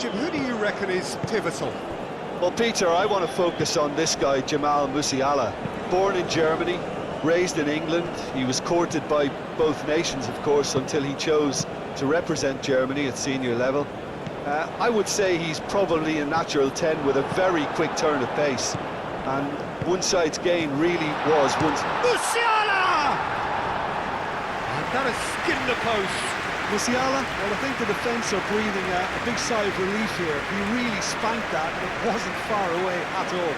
Jim, who do you reckon is pivotal? Well, Peter, I want to focus on this guy, Jamal Musiala. Born in Germany, raised in England. He was courted by both nations, of course, until he chose to represent Germany at senior level. I would say he's probably a natural 10 with a very quick turn of pace. And one side's gain really was once... Musiala! And that has skinned the post. Musiala, well, I think the defence are breathing a big sigh of relief here. He really spanked that, and it wasn't far away at all.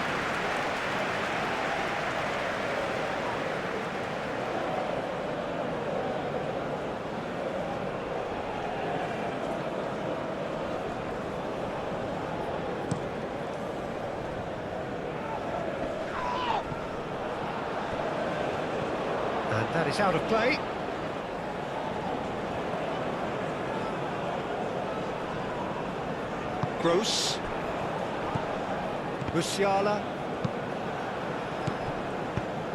And that is out of play. Gross. Musiala.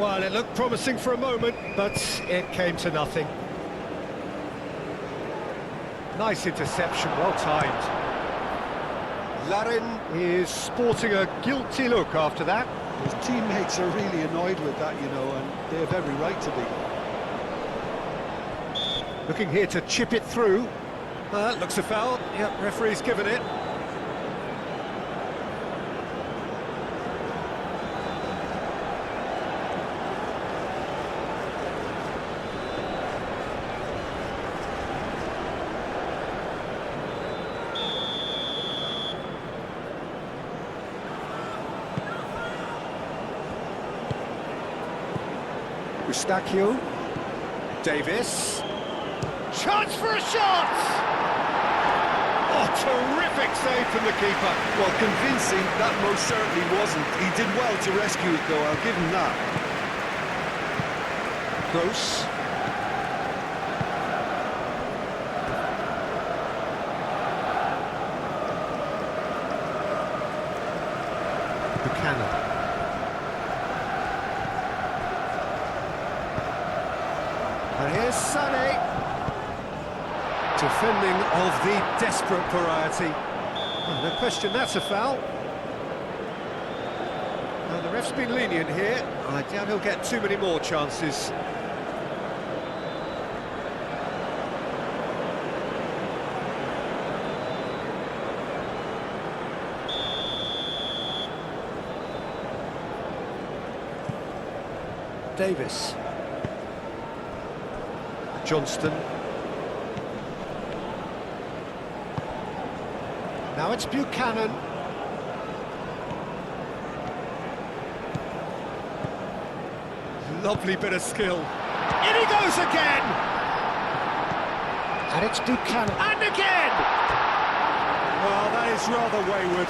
Well, it looked promising for a moment, but it came to nothing. Nice interception, well timed. Larin is sporting a guilty look after that. His teammates are really annoyed with that, you know, and they have every right to be. Looking here to chip it through. Looks a foul. Yep, referee's given it. Eustachio, Davis, chance for a shot! Oh, terrific save from the keeper. Well, convincing, that most certainly wasn't. He did well to rescue it, though, I'll give him that. Gross. Buchanan. And here's Sané. Defending of the desperate variety. Oh, no question, that's a foul. And the ref's been lenient here. I doubt he'll get too many more chances. Davis. Johnston. Now it's Buchanan. Lovely bit of skill. In he goes again! And it's Buchanan. And again! Well, that is rather wayward.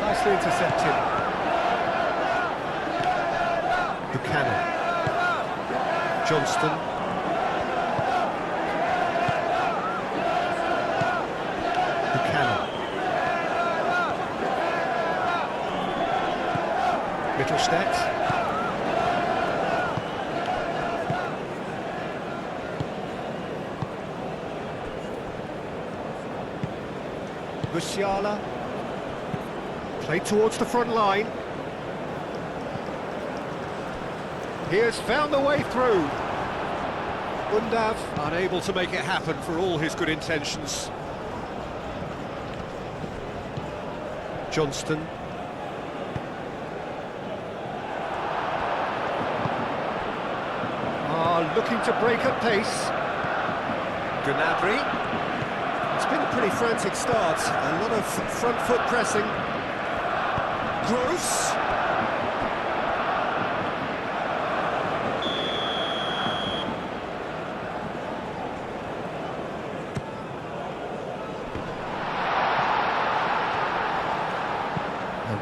Nicely intercepted. Buchanan. Johnston. Buchanan. Mittelstadt. Musiala. Played towards the front line. He has found the way through. Undav unable to make it happen for all his good intentions. Johnston. Looking to break at pace. Gnabry. It's been a pretty frantic start. A lot of front foot pressing. Gross.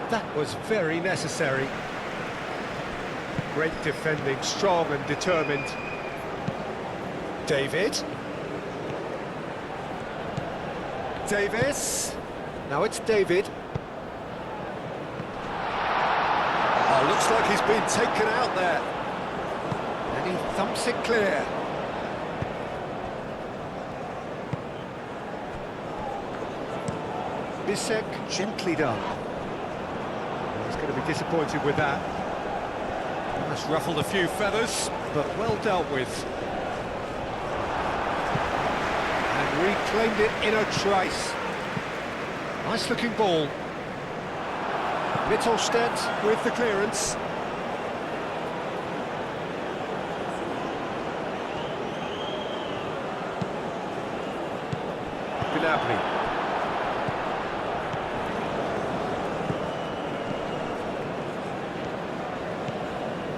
That was very necessary. Great defending, strong and determined. David. Davis. Now it's David. Oh, looks like he's been taken out there. And he thumps it clear. Bisek, gently done. He's going to be disappointed with that. That's ruffled a few feathers, but well dealt with. And reclaimed it in a trice. Nice looking ball. Mittelstedt with the clearance. Gnabry.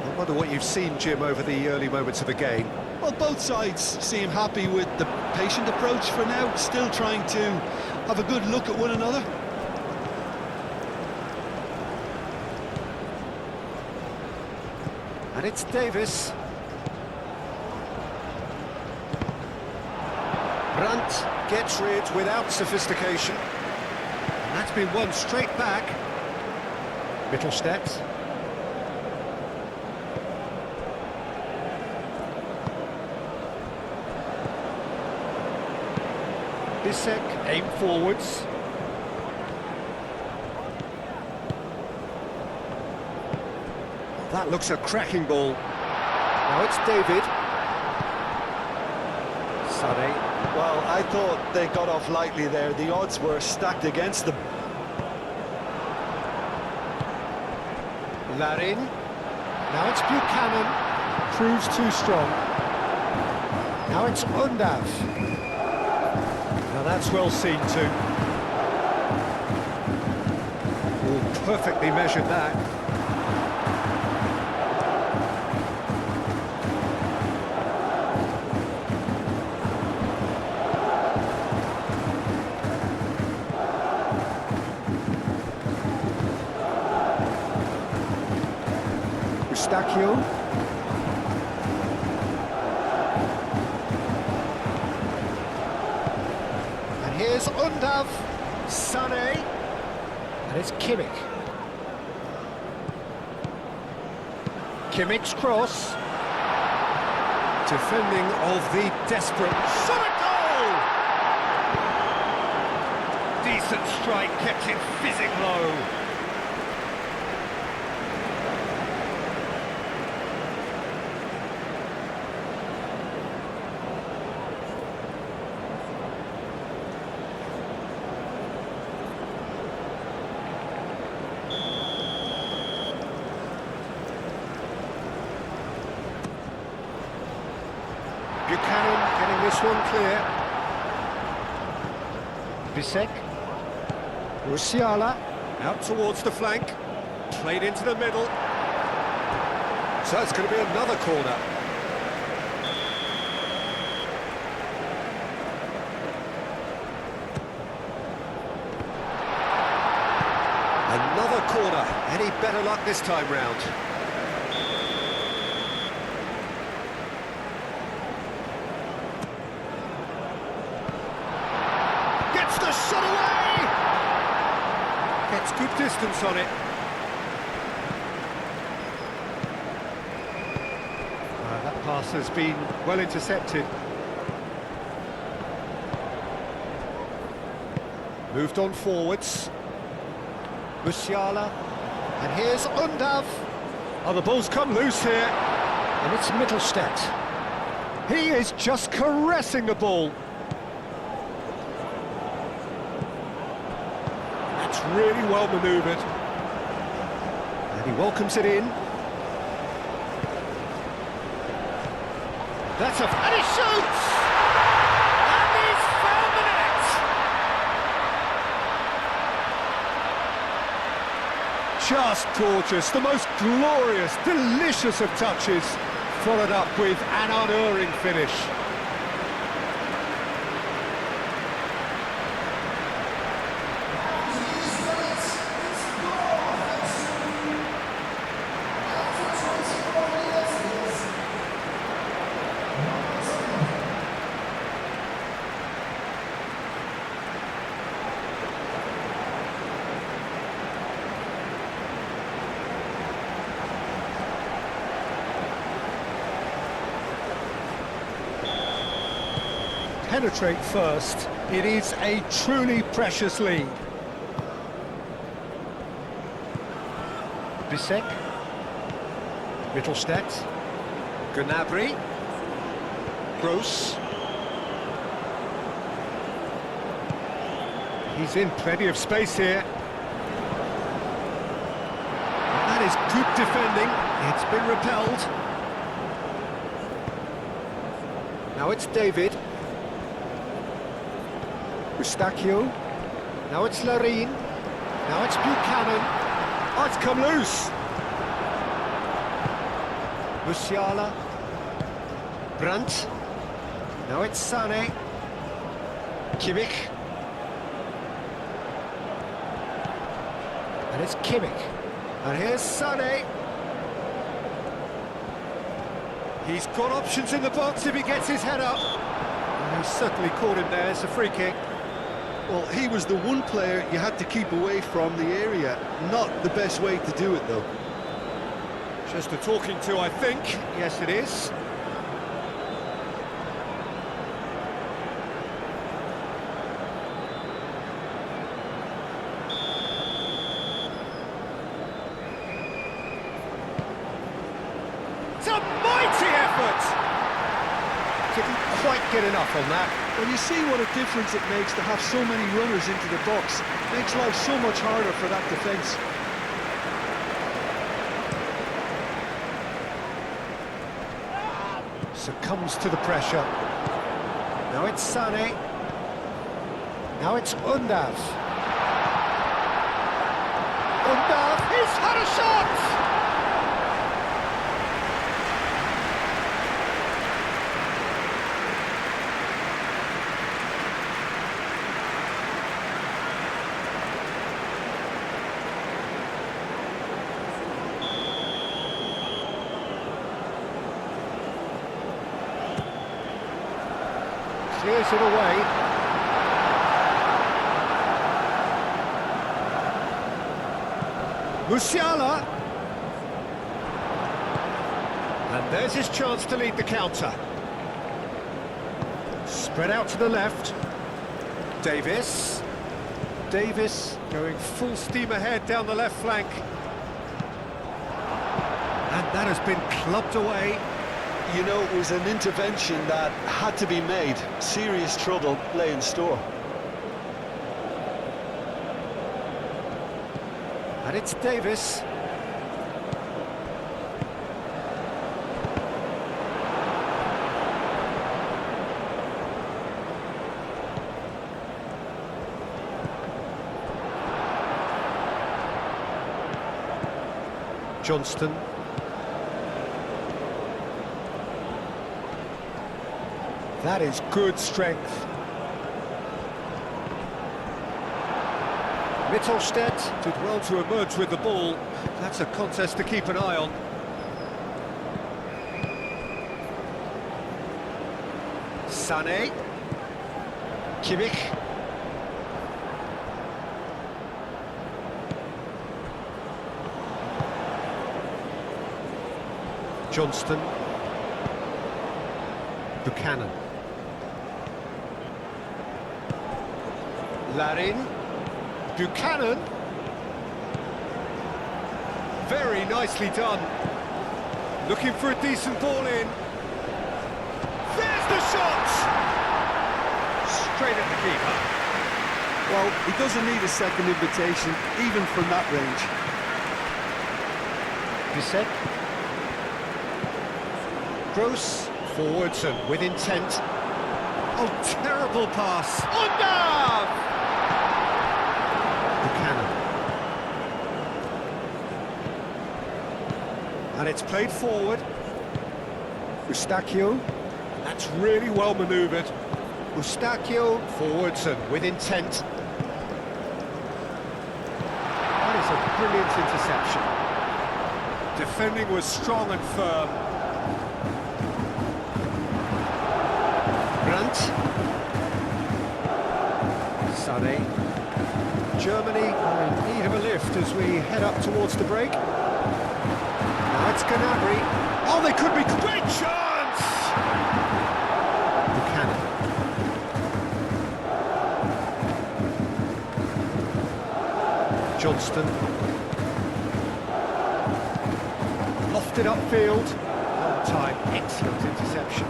I wonder what you've seen, Jim, over the early moments of the game. Well, both sides seem happy with the patient approach for now, still trying to have a good look at one another. And it's Davis. Brandt gets rid without sophistication. And that's been won straight back. Mittelstedt. Bisek, aim forwards. That looks a cracking ball. Now it's David. Sané. Well, I thought they got off lightly there. The odds were stacked against them. Larin. Now it's Buchanan. Proves too strong. Now it's Undav. Now that's well seen too. Oh, perfectly measured that. Eustachio. And here's Undav. Sané. And it's Kimmich. Kimmich's cross. Defending of the desperate. Shot a goal! Decent strike, kept it fizzing low. Buchanan getting this one clear. Bisek. Musiala out towards the flank. Played into the middle. So it's going to be another corner. Another corner. Any better luck this time round? The shot away! Gets good distance on it. That pass has been well intercepted. Moved on forwards. Musiala. And here's Undav. Oh, the ball's come loose here. And it's Mittelstedt. He is just caressing the ball. Really well manoeuvred, and he welcomes it in. That's a... and he shoots! And he's found the net! Just gorgeous, the most glorious, delicious of touches, followed up with an unerring finish. penetrate first. It is a truly precious lead. Bisek. Mittelstädt. Gnabry. Gross. He's in plenty of space here. That is good defending. It's been repelled. Now it's David. Eustachio. Now it's Larin. Now it's Buchanan. Oh, it's come loose. Musiala. Brandt. Now it's Sané. Kimmich. And it's Kimmich. And here's Sané. He's got options in the box if he gets his head up. And he's certainly caught him there. It's a free kick. Well, he was the one player you had to keep away from the area. Not the best way to do it, though. Just a talking to, I think. Yes, it is. It's a mighty effort! Didn't quite get enough on that. Well, you see what a difference it makes to have so many runners into the box. Makes life so much harder for that defence. Succumbs to the pressure. Now it's Sané. Now it's Undav. Undav, he's had a shot! Clears it away. Musiala. And there's his chance to lead the counter. Spread out to the left. Davis. Davis going full steam ahead down the left flank. And that has been clubbed away. You know, it was an intervention that had to be made. Serious trouble lay in store. And it's Davis. Johnston. That is good strength. Mittelstädt did well to emerge with the ball. That's a contest to keep an eye on. Sané. Kimmich. Johnston. Buchanan. Larin. Buchanan. Very nicely done. Looking for a decent ball in. There's the shot! Straight at the keeper. Well, he doesn't need a second invitation, even from that range. Bisek. Gross. Forwards and with intent. Oh, terrible pass. Undav! Buchanan. And it's played forward. Eustachio. That's really well manoeuvred. Eustachio forwards and with intent. That is a brilliant interception. Defending was strong and firm. Brandt. Sané. Germany are in need of a lift as we head up towards the break. Now it's Gnabry. Oh, they could be... Great chance! Buchanan. Johnston. Lofted upfield. Long time, excellent interception.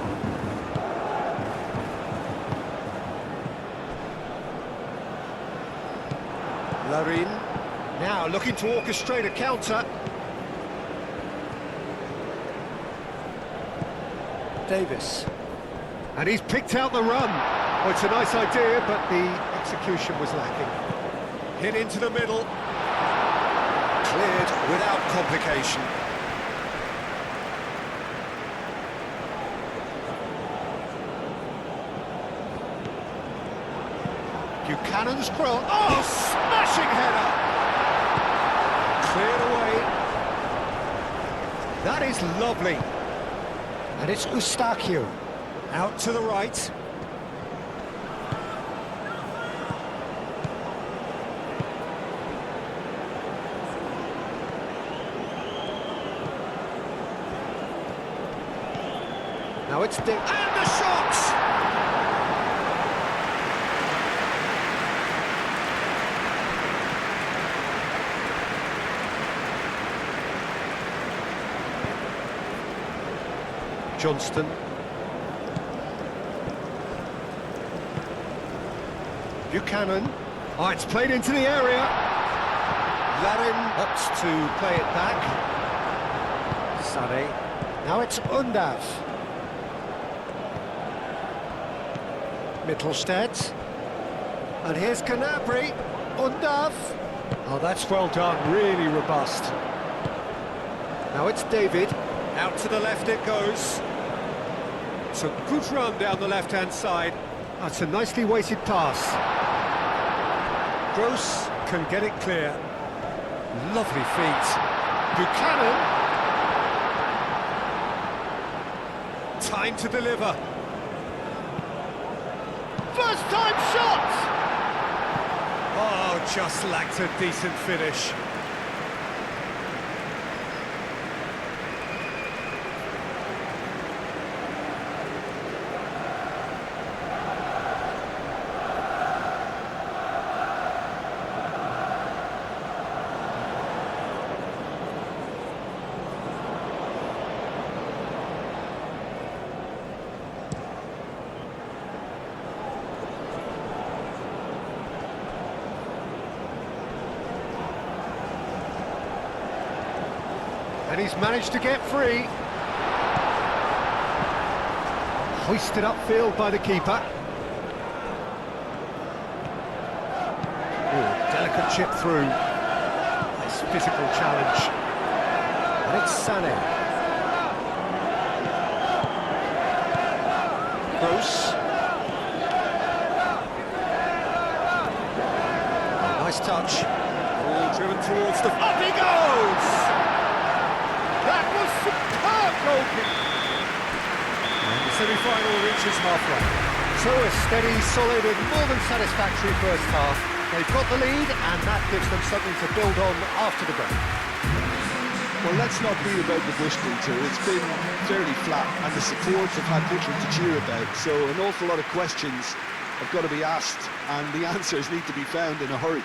Larin. Now looking to orchestrate a counter. Davis. And he's picked out the run. Well, it's a nice idea, but the execution was lacking. Hit into the middle. Cleared without complication. Buchanan's cross. Oh, smashing header! Cleared away. That is lovely. And it's Eustáquio. Out to the right. Now it's Dick. And the shot! Johnston. Buchanan. Oh, it's played into the area. Larin opts to play it back. Sané. Now it's Undav. Mittelstadt. And here's Canabry. Undav. Oh, that's well done. Really robust. Now it's David. Out to the left it goes. It's a good run down the left-hand side. That's a nicely weighted pass. Gross can get it clear. Lovely feet. Buchanan. Time to deliver. First time shot! Oh, just lacked a decent finish. And he's managed to get free. Hoisted upfield by the keeper. Ooh, delicate chip through. Nice physical challenge. And it's Sané. Gross. Nice touch. All driven towards the... Up he goes! That was superb goalkeeping! And the semi-final reaches halfway. So a steady, solid and more than satisfactory first half. They've got the lead and that gives them something to build on after the break. Well, let's not beat about the bush, Peter. It's been fairly flat and the supports have had little to cheer about. So an awful lot of questions have got to be asked and the answers need to be found in a hurry.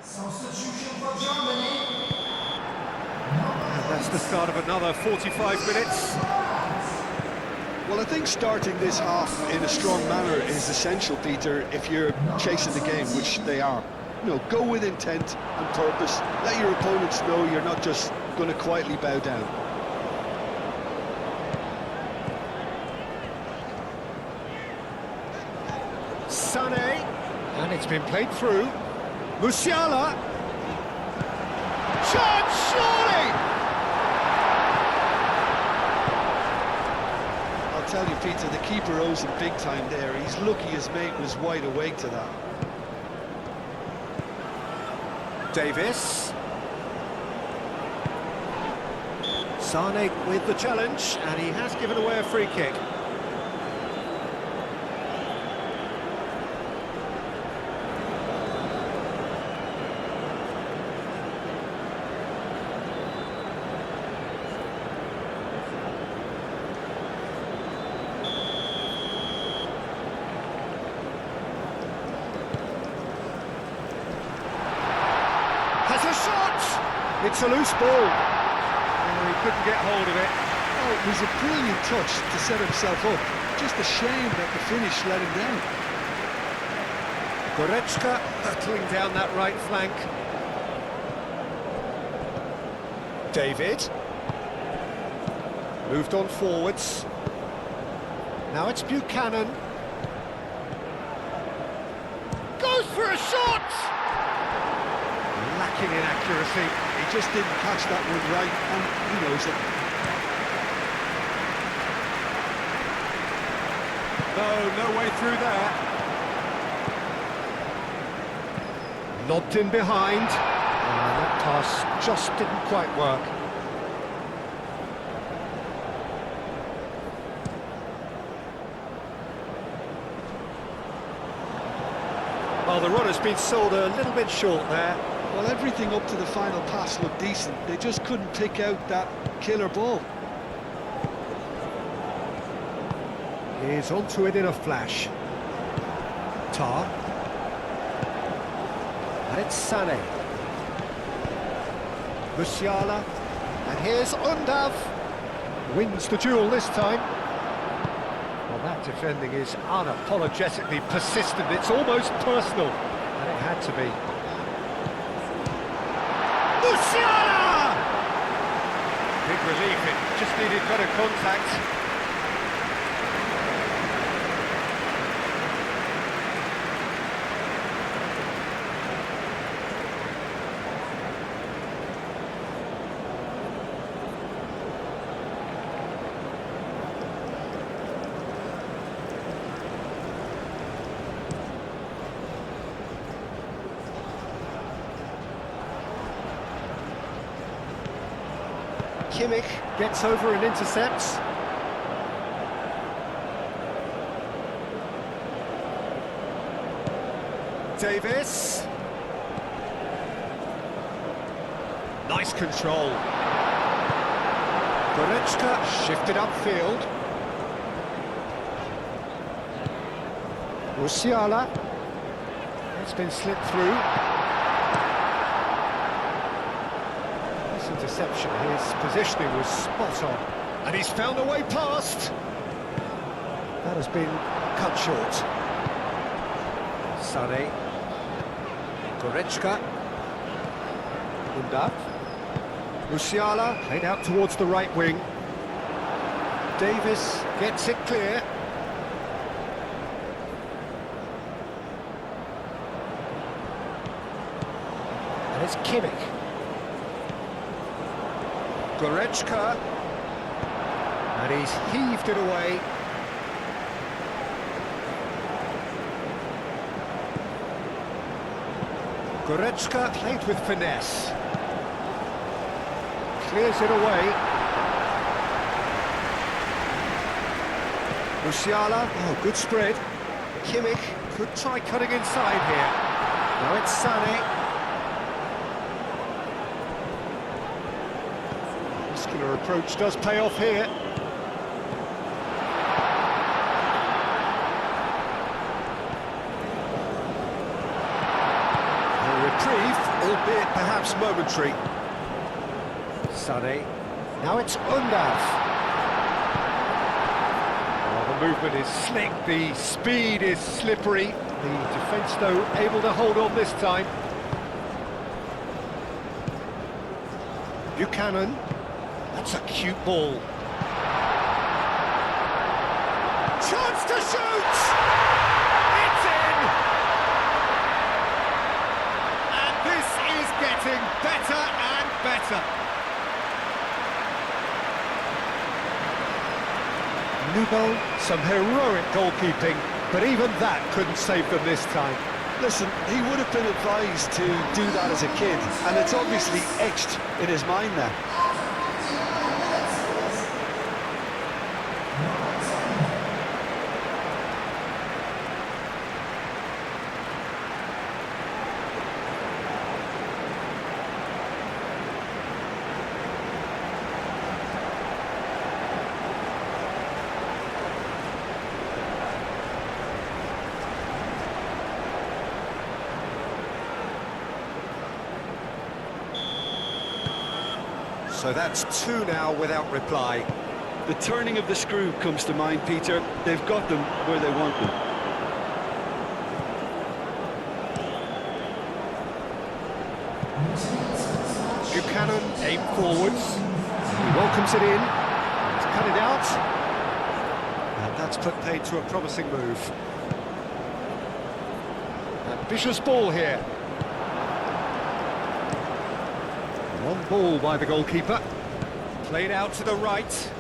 Substitution for Germany. And that's the start of another 45 minutes. Well, I think starting this half in a strong manner is essential, Peter, if you're chasing the game, which they are. You know, go with intent and purpose. Let your opponents know you're not just going to quietly bow down. Sané, and it's been played through. Musiala. Chance, surely! I'll tell you, Peter, the keeper owes him big time there. He's lucky his mate was wide awake to that. Davis. Sané with the challenge, and he has given away a free kick. Has a shot! It's a loose ball. Oh, he couldn't get hold of it. Oh, it was a brilliant touch to set himself up. Just a shame that the finish let him down. Goretzka battling down that right flank. David. Moved on forwards. Now it's Buchanan. Goes for a shot! Lacking in accuracy. He just didn't catch that one right, and he knows it. No way through there. Lobbed in behind. That pass just didn't quite work. Well, the runner's been sold a little bit short there. Well, everything up to the final pass looked decent. They just couldn't pick out that killer ball. He's onto it in a flash. Tar. And it's Sané. Musiala. And here's Undav. Wins the duel this time. Well, that defending is unapologetically persistent. It's almost personal. And it had to be. Musiala! Big relief, it just needed better contact. Kimmich gets over and intercepts. Davis. Nice control. Goretzka shifted upfield. Musiala. It's been slipped through. Interception, his positioning was spot on, and he's found a way past. That has been cut short. Sané, Goretzka, Undav, Musiala played out towards the right wing. Davis gets it clear. And it's Kimmich. Goretzka, and he's heaved it away. Goretzka played with finesse. Clears it away. Musiala, oh, good spread. Kimmich could try cutting inside here. Now it's Sané. Muscular approach does pay off here. reprieve, albeit perhaps momentary. Sané. Now it's Undav. Oh, the movement is slick, the speed is slippery. The defence, though, able to hold on this time. Buchanan. That's a cute ball. Chance to shoot! It's in! And this is getting better and better. Nubel, some heroic goalkeeping, but even that couldn't save them this time. Listen, he would have been advised to do that as a kid, and it's obviously etched in his mind now. So that's two now without reply. The turning of the screw comes to mind, Peter. They've got them where they want them. Buchanan aimed forwards. He welcomes it in. He's cut it out. And that's put paid to a promising move. Ambitious ball here. Long ball by the goalkeeper. Played out to the right.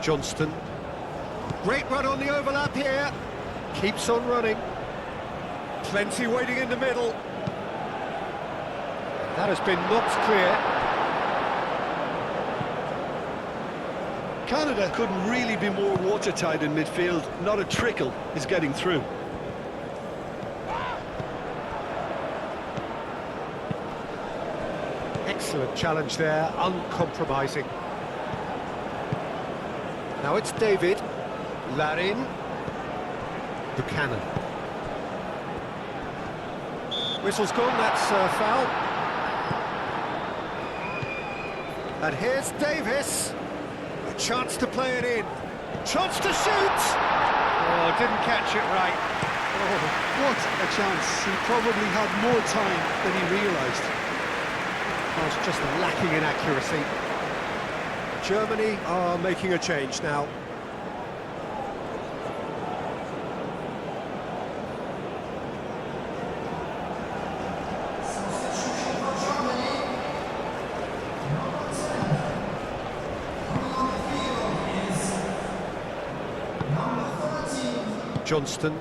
Johnston. Great run on the overlap here. Keeps on running. Plenty waiting in the middle. That has been knocked clear. Canada couldn't really be more watertight in midfield. Not a trickle is getting through. Excellent challenge there, uncompromising. Now it's David. Larin. Buchanan. Whistle's gone, that's a foul. And here's Davis. A chance to play it in. Chance to shoot! Oh, didn't catch it right. Oh, what a chance. He probably had more time than he realised. Oh, it's just lacking in accuracy. Germany are making a change now. Johnston.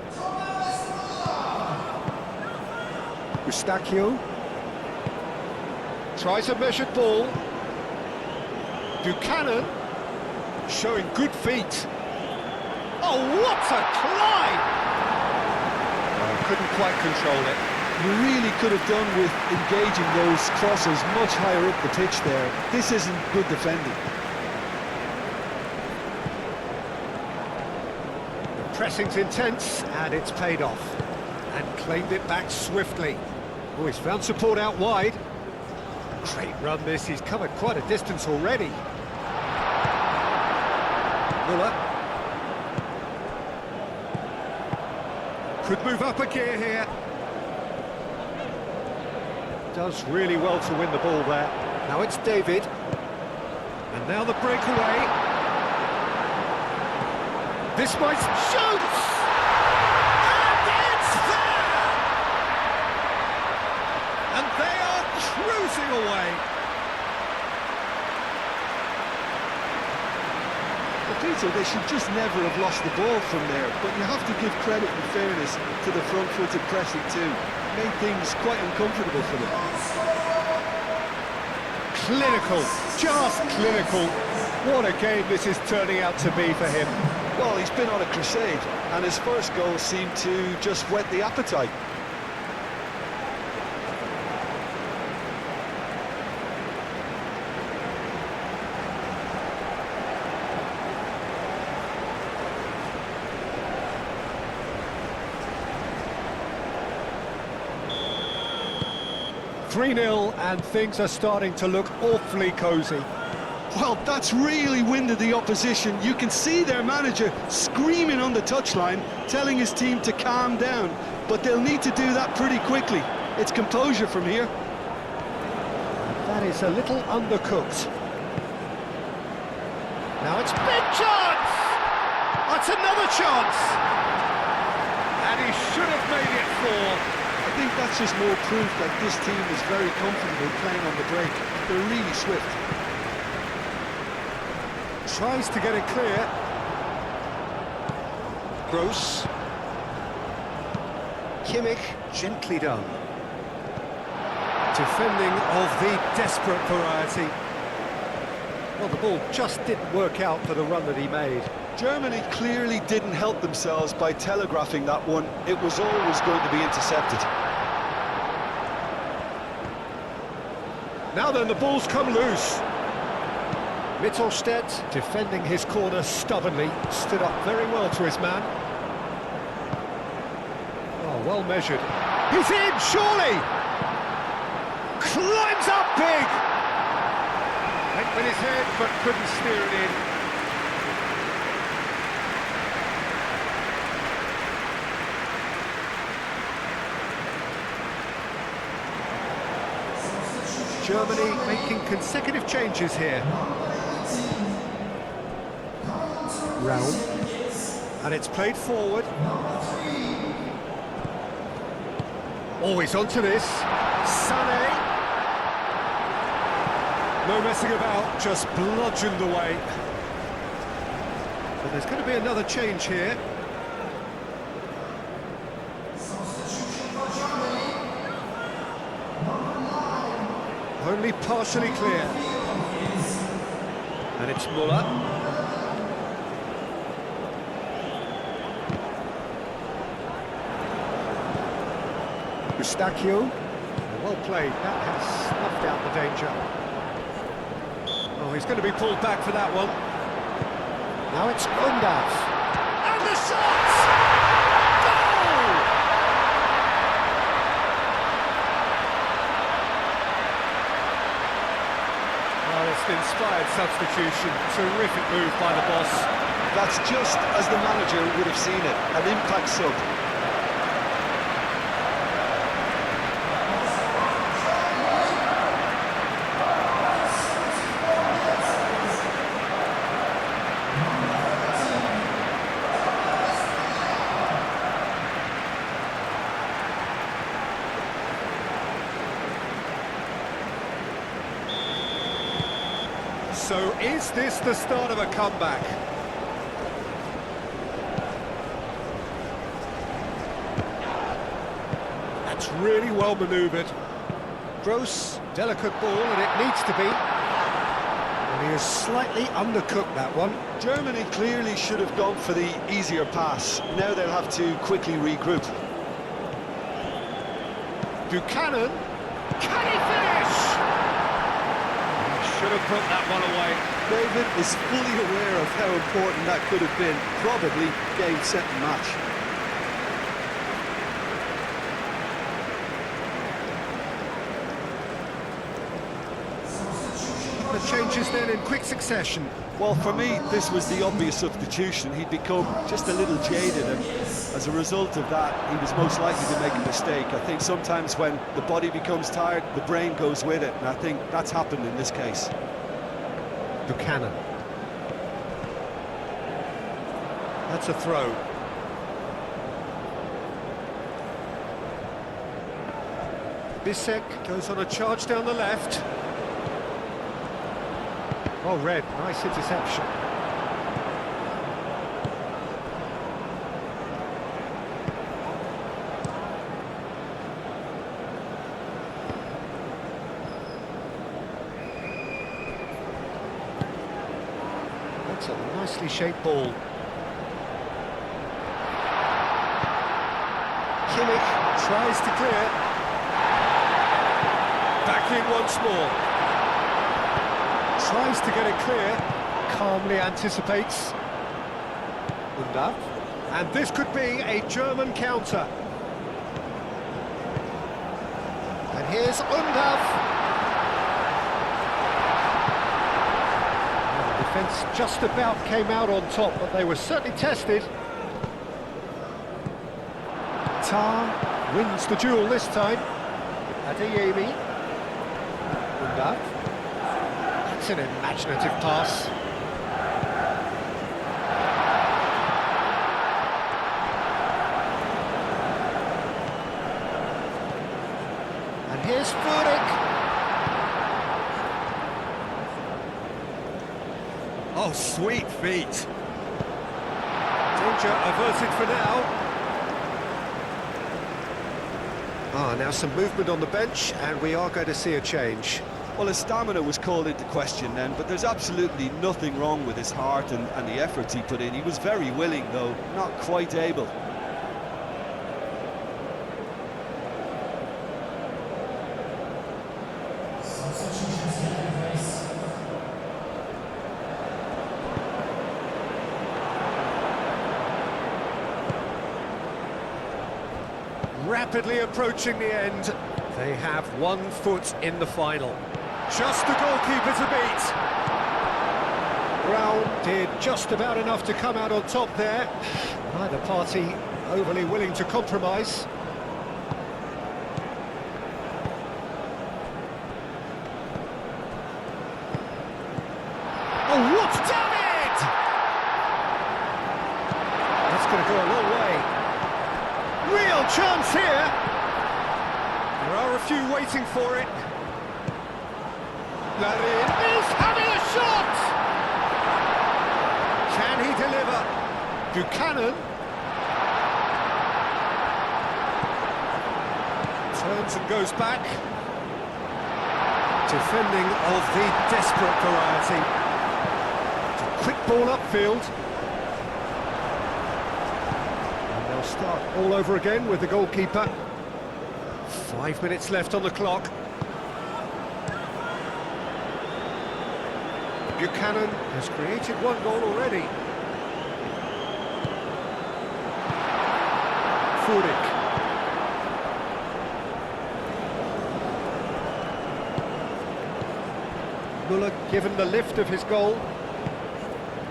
Eustachio. Tries a measured ball. Buchanan. Showing good feet. Oh, what a climb! Oh, couldn't quite control it. You really could have done with engaging those crosses much higher up the pitch there. This isn't good defending. Pressing's intense, and it's paid off. And claimed it back swiftly. Oh, he's found support out wide. Great run this, he's covered quite a distance already. Muller. Could move up a gear here. Does really well to win the ball there. Now it's David. And now the breakaway. This might shoot! And it's there! And they are cruising away. But Peter, they should just never have lost the ball from there, but you have to give credit and fairness to the front-footed pressing too. Made things quite uncomfortable for them. Clinical, just clinical. What a game this is turning out to be for him. Well, he's been on a crusade, and his first goal seemed to just whet the appetite. 3-0, and things are starting to look awfully cosy. Well, that's really winded the opposition. You can see their manager screaming on the touchline, telling his team to calm down. But they'll need to do that pretty quickly. It's composure from here. That is a little undercooked. Now it's big chance! That's another chance! And he should have made it 4. I think that's just more proof that this team is very comfortable playing on the break. They're really swift. Tries to get it clear. Gross. Kimmich, gently done. Defending of the desperate variety. Well, the ball just didn't work out for the run that he made. Germany clearly didn't help themselves by telegraphing that one. It was always going to be intercepted. Now then, the ball's come loose. Mittelstedt, defending his corner stubbornly, stood up very well to his man. Oh, well measured. He's in, surely! Climbs up big! Went with his head, but couldn't steer it in. Germany making consecutive changes here. Round. And it's played forward. Always onto this. Sané. No messing about, just bludgeoned away. But there's going to be another change here. Only partially clear. And it's Muller. Eustachio. Well played, that has snuffed out the danger. Oh, he's going to be pulled back for that one. Now it's Undav. And the shot! Goal! Well, it's an inspired substitution. Terrific move by the boss. That's just as the manager would have seen it, an impact sub. So is this the start of a comeback? That's really well manoeuvred. Gross, delicate ball, and it needs to be. And he has slightly undercooked that one. Germany clearly should have gone for the easier pass. Now they'll have to quickly regroup. Buchanan, can he finish? Should have put that one away. David is fully aware of how important that could have been. Probably game, set and match. The changes then in quick succession. Well, for me, this was the obvious substitution. He'd become just a little jaded, and as a result of that, he was most likely to make a mistake. I think sometimes when the body becomes tired, the brain goes with it, and I think that's happened in this case. Buchanan. That's a throw. Bisek goes on a charge down the left. Oh, Red, nice interception. That's a nicely shaped ball. Kimmich tries to clear. Back in once more. Tries to get it clear, calmly anticipates. Undav. And this could be a German counter. And here Here's Undav. Well, the defence just about came out on top, but they were certainly tested. Tar wins the duel this time. Adeyemi. Undav. That's an imaginative pass. And here's Furyk. Oh, sweet feet. Danger averted for now. Now some movement on the bench, and we are going to see a change. Well, his stamina was called into question then, but there's absolutely nothing wrong with his heart and the efforts he put in. He was very willing, though, not quite able. Rapidly approaching the end. They have 1 foot in the final. Just the goalkeeper to beat. Brown did just about enough to come out on top there. Neither party overly willing to compromise. Oh, what? David! That's going to go a long way. Real chance here. There are a few waiting for it. Larin is having a shot! Can he deliver? Buchanan. Turns and goes back. Defending of the desperate variety. Quick ball upfield. They'll start all over again with the goalkeeper. 5 minutes left on the clock. Buchanan has created 1 goal already. Furyk. Muller given the lift of his goal.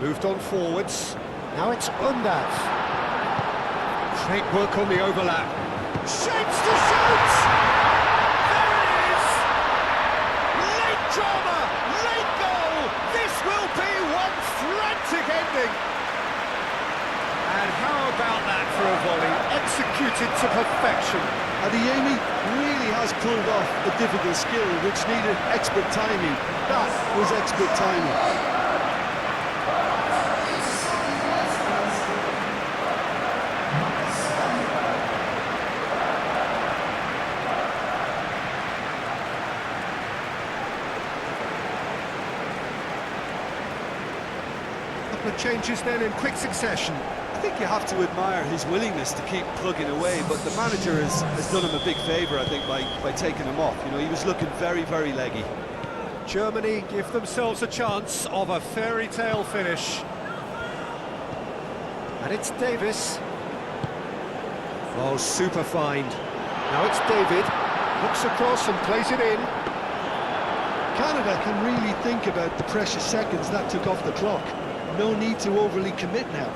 Moved on forwards. Now it's Undav. Great work on the overlap. Shapes to shoot! There it is! Late drama, late goal! This will be one frantic ending! And how about that for a volley? Executed to perfection. Adeyemi really has pulled off a difficult skill which needed expert timing. That was expert timing. Changes then in quick succession. I think you have to admire his willingness to keep plugging away, but the manager has done him a big favour, I think, by taking him off. You know, he was looking very, very leggy. Germany give themselves a chance of a fairy tale finish. And it's Davis. Oh, super find. Now it's David. Looks across and plays it in. Canada can really think about the precious seconds that took off the clock. No need to overly commit now.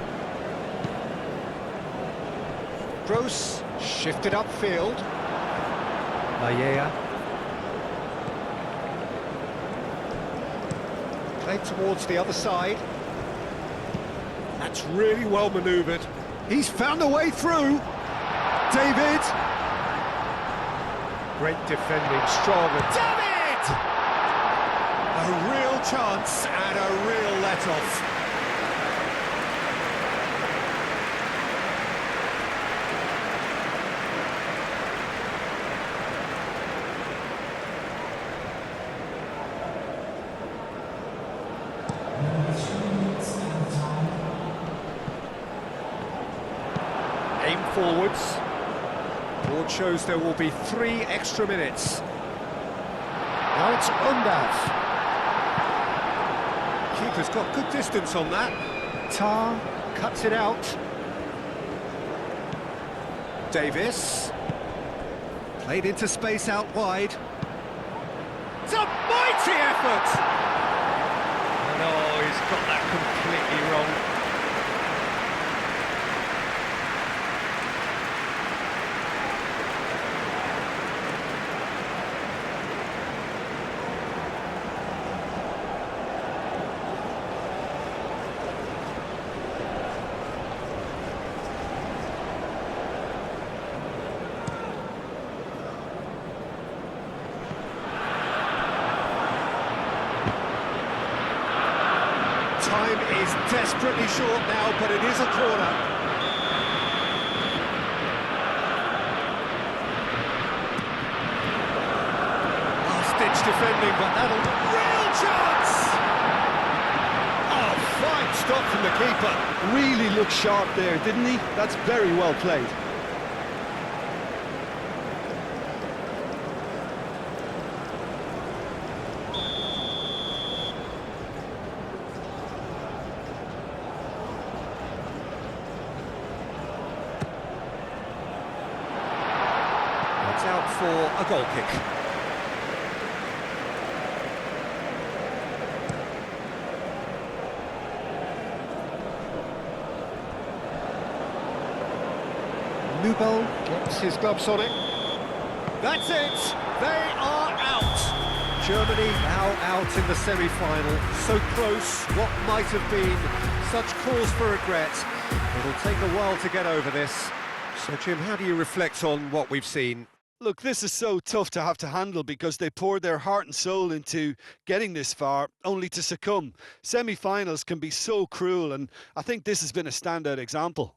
Gross shifted upfield. Layea. Played towards the other side. That's really well manoeuvred. He's found a way through. David. Great defending, strong. David! A real chance and a real let-off. Aim forwards. Board shows there will be 3 extra minutes. Now it's Undav. Keeper's got good distance on that. Tar cuts it out. Davis. Played into space out wide. It's a mighty effort! No, he's got that completely wrong. Time is desperately short now, but it is a corner. Last-ditch defending, but that'll... Real chance! Oh, fine stop from the keeper. Really looked sharp there, didn't he? That's very well played. It's out for a goal kick. Nubel gets his gloves on it. That's it! They are out! Germany now out in the semi-final. So close, what might have been such cause for regret. It'll take a while to get over this. So, Jim, how do you reflect on what we've seen? Look, this is so tough to have to handle because they poured their heart and soul into getting this far, only to succumb. Semi-finals can be so cruel, and I think this has been a standout example.